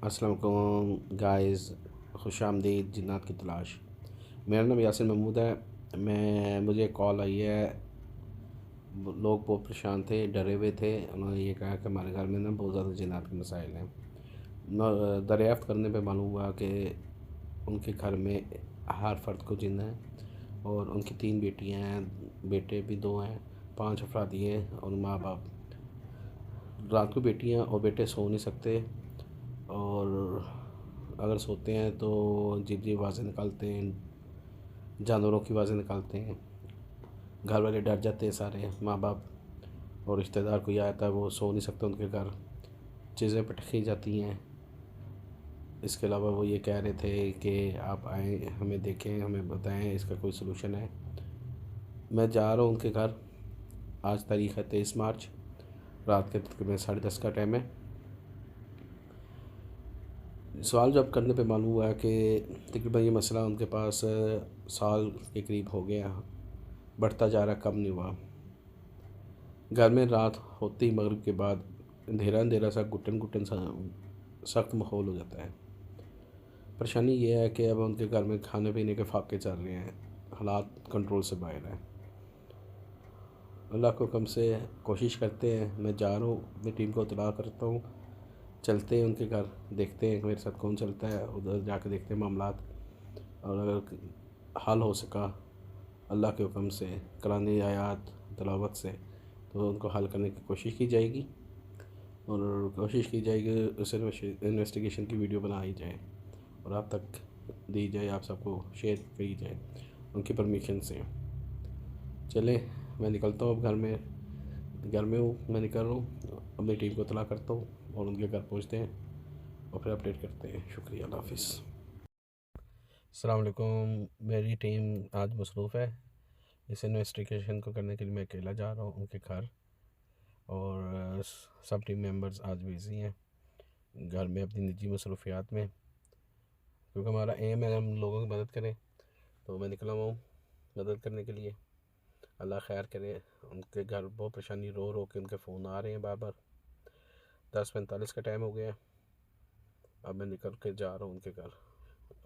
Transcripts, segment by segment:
अस्सलाम वालेकुम गाइस, खुश आमदीद जिन्नात की तलाश। मेरा नाम यासिर महमूद है। मुझे कॉल आई है। लोग बहुत परेशान थे, डरे हुए थे। उन्होंने ये कहा कि हमारे घर में ना बहुत ज़्यादा जिन्नात के मसाइल हैं। दरियाफ़्त करने पे मालूम हुआ कि उनके घर में हर फर्द को जिन्न है और उनकी 3 बेटियां हैं, बेटे भी 2 हैं, 5 अफराद ये हैं और माँ बाप। रात को बेटियां और बेटे सो नहीं सकते और अगर सोते हैं तो अजीब अजीब आवाज़ें निकालते हैं, जानवरों की आवाज़ें निकालते हैं। घर वाले डर जाते हैं सारे, माँ बाप और रिश्तेदार कोई आता है वो सो नहीं सकता उनके घर, चीज़ें पटकी जाती हैं। इसके अलावा वो ये कह रहे थे कि आप आएँ, हमें देखें, हमें बताएं इसका कोई सलूशन है। मैं जा रहा हूँ उनके घर। आज तारीख़ है 23 मार्च, रात के तकरीबन 10:30 का टाइम है। सवाल जब करने पे मालूम हुआ कि तकरीबन ये मसला उनके पास साल के करीब हो गया, बढ़ता जा रहा, कम नहीं हुआ। घर में रात होते ही मगरिब के बाद अंधेरा अंधेरा सा, घुटन घुटन सा सख्त माहौल हो जाता है। परेशानी ये है कि अब उनके घर में खाने पीने के फाके चल रहे हैं, हालात कंट्रोल से बाहर है। अल्लाह को कम से कोशिश करते हैं। मैं जा रहा हूँ, अपनी टीम को इत्तला करता हूँ, चलते हैं उनके घर, देखते हैं मेरे साथ कौन चलता है, उधर जाकर देखते हैं मामलात। और अगर हल हो सका अल्लाह के हुक्म से, कुरानी आयात तिलावत से, तो उनको हल करने की कोशिश की जाएगी और कोशिश की जाएगी उस इन्वेस्टिगेशन की वीडियो बनाई जाए और आप तक दी जाए, आप सबको शेयर की जाए उनकी परमिशन से। चले, मैं निकलता हूँ अब घर में हूँ, मैं निकल रहा हूँ, अपनी टीम को इत्तला करता हूँ और उनके घर पहुँचते हैं और फिर अपडेट करते हैं। शुक्रिया, अल्लाह हाफ़िज़। अस्सलाम वालेकुम। मेरी टीम आज मसरूफ़ है। इस इन्वेस्टिगेशन को करने के लिए मैं अकेला जा रहा हूँ उनके घर और सब टीम मेंबर्स आज बिज़ी हैं घर में अपनी निजी मसरूफियात में, क्योंकि हमारा एम है हम लोगों की मदद करें। तो मैं निकला हुआ हूँ मदद करने के लिए। अल्लाह खैर करे। उनके घर बहुत परेशानी, रो रो के उनके फ़ोन आ रहे हैं बार बार। 10:45 का टाइम हो गया। अब मैं निकल के जा रहा हूँ उनके घर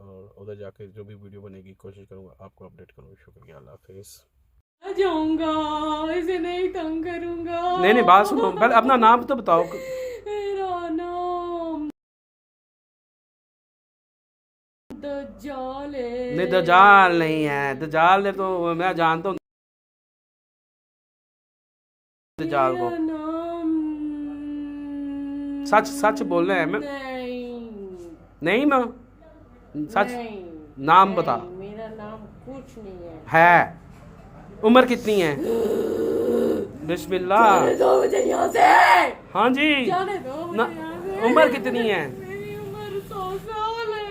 और उधर जाके जो भी वीडियो बनेगी कोशिश करूँगा आपको अपडेट करूँगा। शुक्रिया, अल्लाह हाफिज़। जाऊंगा, इसे नहीं तंग करूंगा। नहीं नहीं, बात सुनो, पहले अपना नाम तो बताओ। मेरा नाम दज्जाल है। नहीं, दजाल नहीं है, दजाल है तो मैं जानता हूँ दजाल को। मेरा नाम सच सच बोलना है। मैं नहीं नहीं, मैं सच नहीं नाम बता। नहीं, मेरा नाम कुछ नहीं है। उम्र कितनी है? बिस्मिल्लाह। जाने दो मुझे यहाँ से। हाँ जी, जाने दो ना, मुझे यहाँ से। उम्र कितनी है? मेरी उम्र 100 साल है।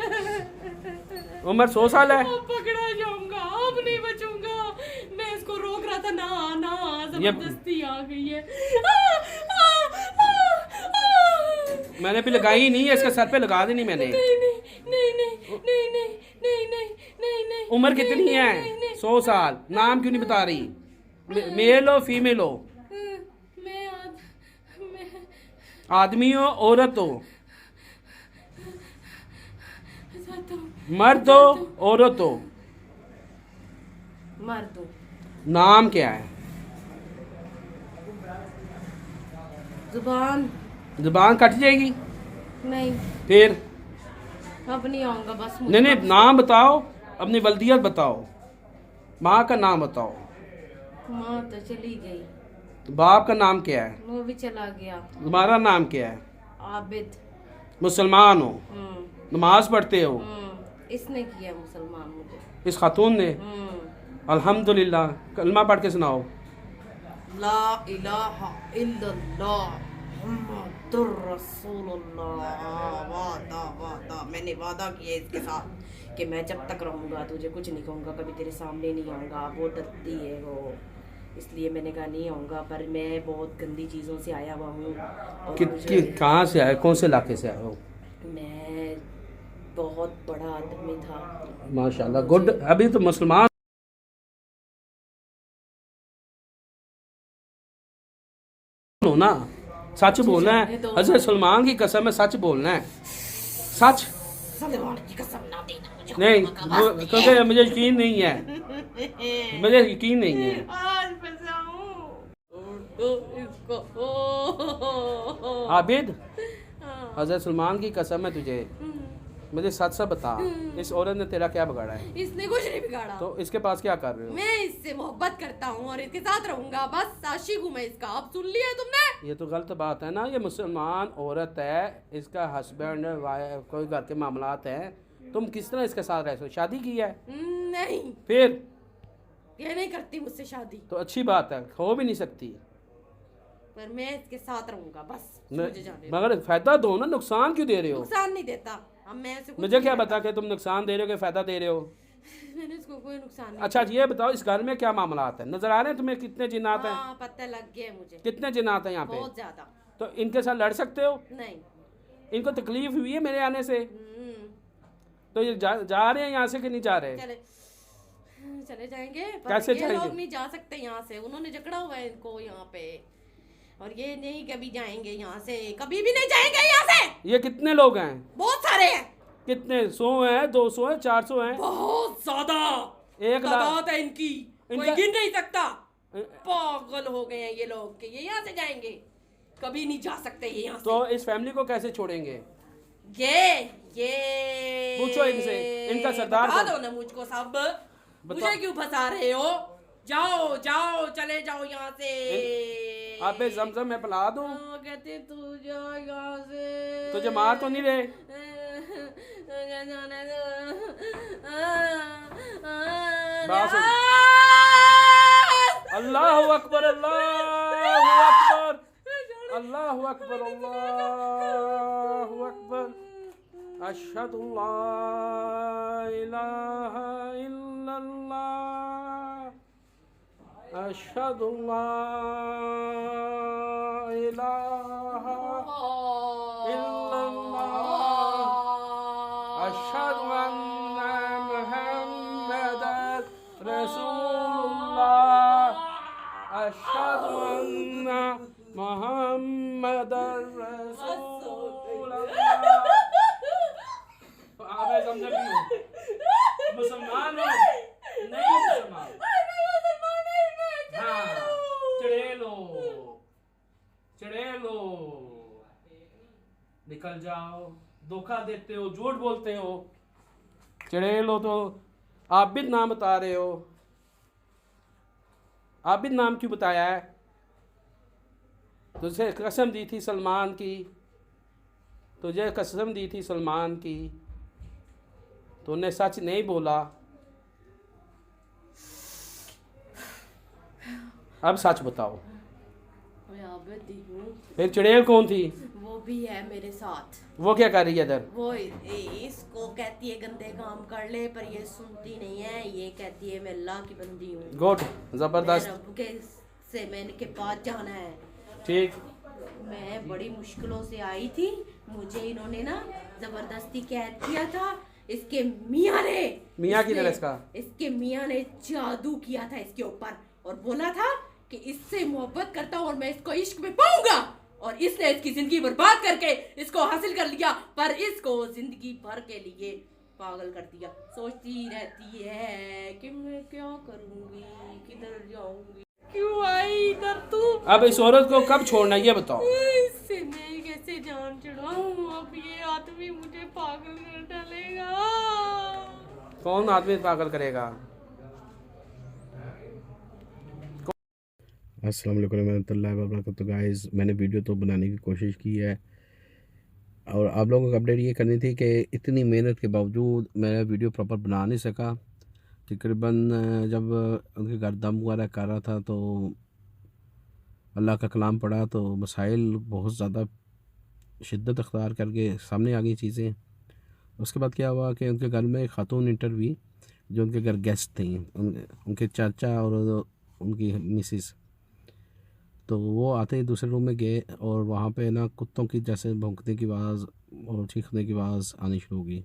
उम्र 100 साल है। अब पकड़ा जाऊंगा, अब नहीं बचूंगा। मैं इसको रोक रहा था, ना ना, ये जबरदस्ती आ गई है। मैंने भी लगाई नहीं है, इसके सर पे लगा देनी मैंने। नहीं नहीं नहीं नहीं नहीं नहीं नहीं नहीं नहीं नहीं। उम्र कितनी है? 100 साल। नाम क्यों नहीं बता रही? मेल हो फीमेल हो? मैं आदमी हो औरत हो? मैं मर्द हो औरत हो? मर दो। नाम क्या है? जुबान जुबान कट जाएगी नहीं, फिर? अब नहीं आऊंगा बस। नहीं नहीं, नाम बताओ, अपनी वल्दियत बताओ, माँ का नाम बताओ। माँ तो चली गई, तो बाप का नाम क्या है? वो भी चला गया। तुम्हारा नाम क्या है? आबिद। मुसलमान हो? नमाज पढ़ते हो? इसने किया मुसलमान मुझे, इस खातून ने? अल्हम्दुलिल्लाह। कलमा पढ़ के सुनाओ। ला इलाहा इल्लल्लाह मुहम्मदुर रसूलुल्लाह। वादा वादा, मैंने वादा किया इसके साथ कि मैं जब तक रहूँगा तुझे कुछ नहीं कहूँगा, कभी तेरे सामने नहीं आऊँगा। वो डरती है वो, इसलिए मैंने कहा नहीं आऊँगा। पर मैं बहुत गंदी चीज़ों से आया हुआ हूँ। कहाँ से आए, कौन से इलाके से आए हो? मैं बहुत बड़ा आदमी था माशाल्लाह, गुड। अभी तो मुसलमान हो ना, सच बोलना है। हज़रत सलमान की कसम है, सच बोलना है। सच सलमान की कसम ना देना मुझे। नहीं, बस क्योंकि मुझे यकीन नहीं है, मुझे यकीन नहीं है। आज फंसाऊं तो इसको। आबिद, हाँ। हजरत सलमान की कसम है तुझे, मुझे सच सच बता, इस औरत ने तेरा क्या बिगाड़ा है? इसने कुछ नहीं बिगाड़ा। तो इसके पास क्या कर रहे हो? मैं इससे मोहब्बत करता हूँ और इसके साथ रहूंगा, बस आशिक हूँ मैं इसका। अब सुन लिया तुमने? ये तो गलत बात है ना, ये मुसलमान औरत है, इसका हस्बैंड वाइफ कोई घर के मामलात हैं, तुम किस तरह इसके साथ रह सकते हो? शादी की है? नहीं, फिर ये नहीं करती मुझसे शादी। तो अच्छी बात है, हो भी नहीं सकती। पर मैं इसके साथ रहूंगा, बस मुझे जाने दो। मगर फायदा दो ना, नुकसान क्यों दे रहे हो? नुकसान नहीं देता। अब मैं इसे कुछ मुझे नहीं क्या करता। बता कि तुम नुकसान दे रहे हो कि फायदा दे रहे हो? मैंने इसको कोई नुकसान नहीं अच्छा ये बताओ, इस घर में क्या मामलात है? नजर आ रहे हैं तुम्हें कितने जिन्नात हैं? हाँ, पता लग गया मुझे। कितने जिन्नात हैं यहाँ पे? बहुत ज्यादा। तो इनके साथ लड़ सकते हो? नहीं। इनको तकलीफ हुई है मेरे आने से? हम्म, तो ये जा रहे हैं यहाँ से कि नहीं जा रहे? चले जाएंगे, पर कैसे ये जाएंगे? लोग नहीं जा सकते यहाँ से। उन्होंने जकड़ा हुआ है इनको यहाँ पे, और ये नहीं कभी जाएंगे यहाँ से, कभी भी नहीं जाएंगे यहाँ से। ये कितने लोग हैं? बहुत सारे हैं। कितने? 100 हैं, 200 हैं, 400 हैं? बहुत ज्यादा 1 लाख? तादाद है इनकी, कोई इनका- गिन नहीं सकता। पागल हो गए हैं ये लोग कि ये यहाँ से जाएंगे, कभी नहीं जा सकते ये यहाँ तो इस फैमिली को कैसे छोड़ेंगे? से। ये पूछो इनसे, इनका सरदार बता कौन? दो ना मुझको सब। मुझे क्यों फंसा रहे हो? जाओ जाओ, चले जाओ यहाँ से। आप जमजम में पिला दूं? कहते तू जा यहाँ से। तुझे मार तो नहीं रहे? मुझे जाने दो। बात सुन। अल्लाहु अकबर, अल्लाहु अकबर, अल्लाहु अकबर, अल्लाहु अकबर। अशहदु अल्ला इलाहा इल्लल्लाह, अशहदु अल्ला इलाहा इल्लल्लाह, अशहदु अन्ना मुहम्मदन रसूलुल्लाह, अशहदु अन्ना मुहम्मदन रसूलुल्लाह। आप समझ रही हो? मुसलमान हो? नहीं मुसलमान? हाँ, चढ़ेलो, निकल जाओ। धोखा देते हो, झूठ बोलते हो, चढ़ेलो। तो आबिद नाम बता रहे हो, आबिद नाम क्यों बताया है? तुझे कसम दी थी सलमान की, तुझे कसम दी थी सलमान की, तूने सच नहीं बोला। अब सच बताओ। मैं आबिद हूँ। फिर चुड़ैल कौन थी? वो भी है मेरे साथ। वो क्या कर रही है इधर? वो इसको कहती है गंदे काम कर ले, पर ये सुनती नहीं है। ये कहती है मैं अल्लाह की बंदी हूँ। गुड, जबरदस्त। मैं रब के से मैंने के पास जाना है। ठीक। मैं बड़ी मुश्किलों से आई थी, मुझे इन्होंने ना जबरदस्ती कैद किया था। इसके मियाँ ने, मियाँ की तरह इसका? इसके मियाँ ने जादू किया था इसके ऊपर और बोला था कि इससे मोहब्बत करता हूँ और मैं इसको इश्क में पाऊंगा, और इसने इसकी जिंदगी बर्बाद करके इसको हासिल कर लिया, पर इसको जिंदगी भर के लिए पागल कर दिया। सोचती रहती है कि मैं क्या करूंगी, किधर जाऊंगी, क्यों आई इधर तू। अब इस औरत को कब छोड़ना है ये बताओ? इससे मैं कैसे जान छुड़ाऊं? अब ये आदमी मुझे पागल कर डालेगा। कौन आदमी पागल करेगा? अस्सलाम वालेकुम रहमतुल्लाहि व बरकातहू। तो गाइस, मैंने वीडियो तो बनाने की कोशिश की है और आप लोगों को अपडेट ये करनी थी कि इतनी मेहनत के बावजूद मैं वीडियो प्रॉपर बना नहीं सका। तकरीबन जब उनके घर दम वगैरह कर रहा था तो अल्लाह का कलाम पढ़ा तो मसाइल बहुत ज़्यादा शिद्दत अख्तियार करके सामने आ गई चीज़ें। उसके बाद क्या हुआ कि उनके घर में एक खातून इंटर हुई जो उनके घर गेस्ट थी, उनके चाचा और उनकी मिसिस। तो वो आते ही दूसरे रूम में गए और वहाँ पे ना कुत्तों की जैसे भौंकने की आवाज़ और चीखने की आवाज़ आनी शुरू हो गई।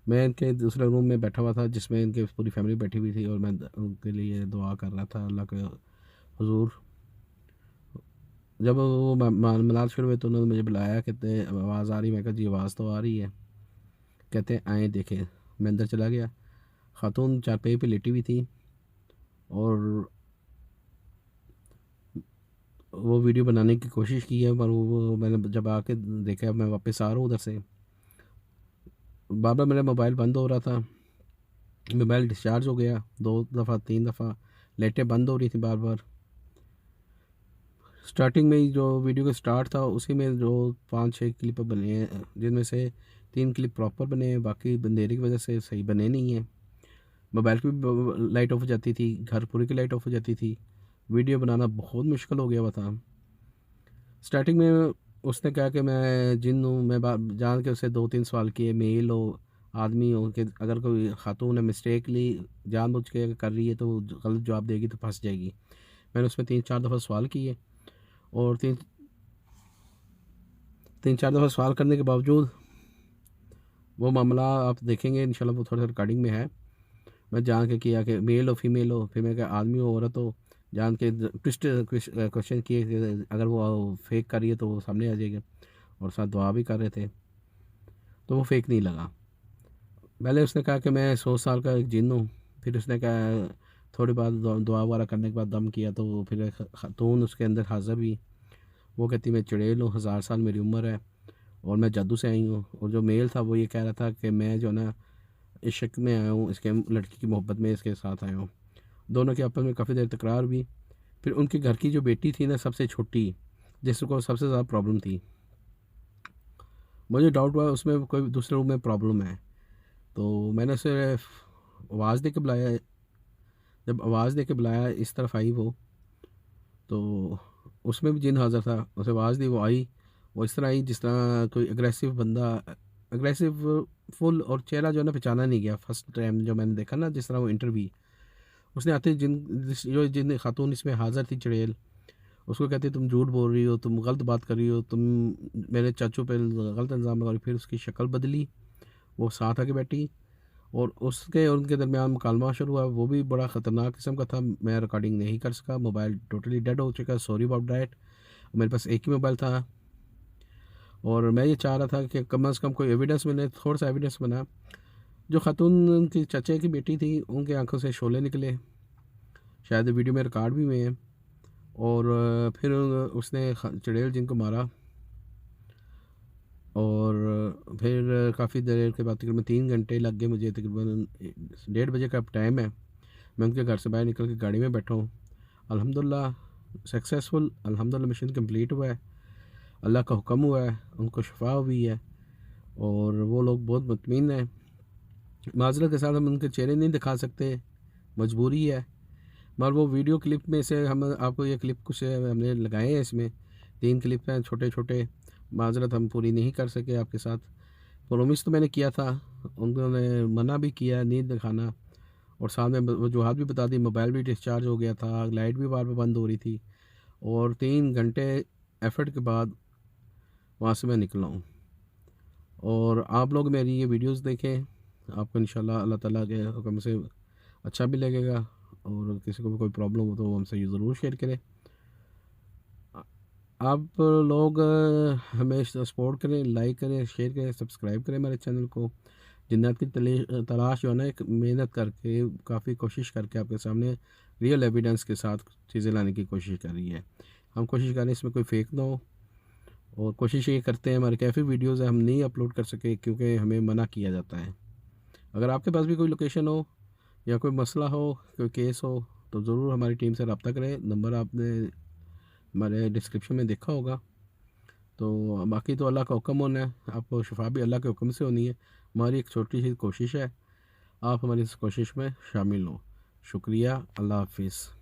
मैं इनके दूसरे रूम में बैठा हुआ था जिसमें इनके पूरी फैमिली बैठी हुई थी और मैं उनके लिए दुआ कर रहा था अल्लाह के हुजूर। जब वो मनाल शुरू हुए तो उन्होंने मुझे बुलाया, कहते आवाज़ आ रही? मैं कहा जी आवाज़ तो आ रही है। कहते हैं आए देखें। मैं अंदर चला गया, ख़ातून चारपाई पे लेटी हुई थी और वो वीडियो बनाने की कोशिश की है, पर वो मैंने जब आके देखा, मैं वापस आ रहा हूँ उधर से, बार बार मेरा मोबाइल बंद हो रहा था। मोबाइल डिस्चार्ज हो गया 2 दफ़ा 3 दफ़ा, लाइटें बंद हो रही थी बार बार। स्टार्टिंग में ही जो वीडियो का स्टार्ट था उसी में जो 5-6 क्लिप बने हैं, जिनमें से 3 क्लिप प्रॉपर बने हैं, बाकी अंधेरे की वजह से सही बने नहीं हैं। मोबाइल की भी लाइट ऑफ हो जाती थी, घर पूरी की लाइट ऑफ हो जाती थी, वीडियो बनाना बहुत मुश्किल हो गया हुआ था। स्टार्टिंग में उसने कहा कि मैं जिन हूँ, मैं जान के उसे 2-3 सवाल किए, मेल हो आदमी हो, कि अगर कोई खातून है मिस्टेकली जानबूझ के कर रही है तो गलत जवाब देगी तो फंस जाएगी। मैंने उसमें 3-4 दफ़ा सवाल किए और 3-4 दफ़ा सवाल करने के बावजूद वो मामला आप देखेंगे इंशाल्लाह, वो थोड़ा सा रिकॉर्डिंग में है। मैं जान के किया कि मेल हो फीमेल हो, फिर मैं कहा आदमी हो औरत हो, जान के ट्विस्ट क्वेश्चन किए कि अगर वो फेक कर रही है तो वो सामने आ जाएगा, और साथ दुआ भी कर रहे थे तो वो फेक नहीं लगा। पहले उसने कहा कि मैं 100 साल का एक जिन हूँ, फिर उसने कहा थोड़ी बात दुआ वगैरह करने के बाद दम किया, तो फिर एक खातून उसके अंदर हाजिर हुई। वो कहती मैं चुड़ैल हूँ, 1000 साल मेरी उम्र है और मैं जादू से आई हूँ। और जो मेल था वो ये कह रहा था कि मैं जो ना इश्क में आया हूँ, इसके लड़की की मोहब्बत में इसके साथ आया हूँ। दोनों के आपस में काफ़ी देर तकरार हुई। फिर उनके घर की जो बेटी थी ना, सबसे छोटी, जिसको सबसे ज़्यादा प्रॉब्लम थी, मुझे डाउट हुआ उसमें कोई दूसरे रूम में प्रॉब्लम है, तो मैंने उसे आवाज़ दे के बुलाया। जब आवाज़ दे के बुलाया, इस तरफ आई वो, तो उसमें भी जिन हाज़िर था। उसे आवाज़ दी, वो आई। वो इस तरह आई जिस तरह कोई एग्रेसिव बंदा, एग्रेसिव फुल, और चेहरा जो है ना पहचाना नहीं गया। फर्स्ट टाइम जो मैंने देखा ना, जिस तरह वो इंटरव्यू, उसने आते जिन खातून इसमें हाज़िर थी चुड़ैल, उसको कहती तुम झूठ बोल रही हो, तुम गलत बात कर रही हो, तुम मेरे चाचू पे गलत इल्ज़ाम लगा रही हो। फिर उसकी शक्ल बदली, वो साथ आके बैठी और उसके और उनके दरमियान मुकालमा शुरू हुआ। वो भी बड़ा ख़तरनाक किस्म का था। मैं रिकॉर्डिंग नहीं कर सका, मोबाइल टोटली डेड हो चुका, सॉरी अबाउट डैट। मेरे पास एक ही मोबाइल था और मैं ये चाह रहा था कि कम से कम कोई एविडेंस मिले, थोड़ा सा एविडेंस बना। जो खातून उनकी चचे की बेटी थी, उनके आंखों से शोले निकले, शायद वीडियो में रिकॉर्ड भी हुए हैं। और फिर उसने चुड़ैल जिनको मारा, और फिर काफ़ी देर के बाद तकरीबन 3 घंटे लग गए मुझे। तकरीबन 1:30 बजे का टाइम है, मैं उनके घर से बाहर निकल के गाड़ी में बैठा हूँ। अल्हम्दुलिल्लाह सक्सेसफुल, अल्हम्दुलिल्लाह मिशन कंप्लीट हुआ है, अल्लाह का हुक्म हुआ है, उनको शफा हुई है और वो लोग बहुत मुतमिन हैं। माज़रत के साथ हम उनके चेहरे नहीं दिखा सकते, मजबूरी है, मगर वो वीडियो क्लिप में से हम आपको ये क्लिप कुछ हमने लगाए हैं। इसमें 3 क्लिप हैं छोटे छोटे। माज़रत हम पूरी नहीं कर सके आपके साथ। प्रोमिस तो मैंने किया था, उन्होंने मना भी किया नहीं दिखाना, और साथ में वजूहत भी बता दी। मोबाइल भी डिस्चार्ज हो गया था, लाइट भी बार बार बंद हो रही थी, और 3 घंटे एफर्ट के बाद वहाँ से मैं निकला हूँ। और आप लोग मेरी ये वीडियोस देखें, आपको इंशाल्लाह अल्लाह ताला के हुक्म से अच्छा भी लगेगा, और किसी को भी कोई प्रॉब्लम हो तो हमसे ज़रूर शेयर करें। आप लोग हमें सपोर्ट करें, लाइक करें, शेयर करें, सब्सक्राइब करें हमारे चैनल को। जन्नत की तलाश जो है ना, एक मेहनत करके, काफ़ी कोशिश करके आपके सामने रियल एविडेंस के साथ चीज़ें लाने की कोशिश कर रही है। हम कोशिश करें इसमें कोई फेक ना हो, और कोशिश ये करते हैं, हमारे काफ़ी वीडियोज़ हम नहीं अपलोड कर सके क्योंकि हमें मना किया जाता है। अगर आपके पास भी कोई लोकेशन हो या कोई मसला हो, कोई केस हो, तो ज़रूर हमारी टीम से रब्ता करें। नंबर आपने हमारे डिस्क्रिप्शन में देखा होगा। तो बाकी तो अल्लाह का हुक्म होना है, आपको शफा भी अल्लाह के हुक्म से होनी है। हमारी एक छोटी सी कोशिश है, आप हमारी इस कोशिश में शामिल हो। शुक्रिया, अल्लाह हाफिज़।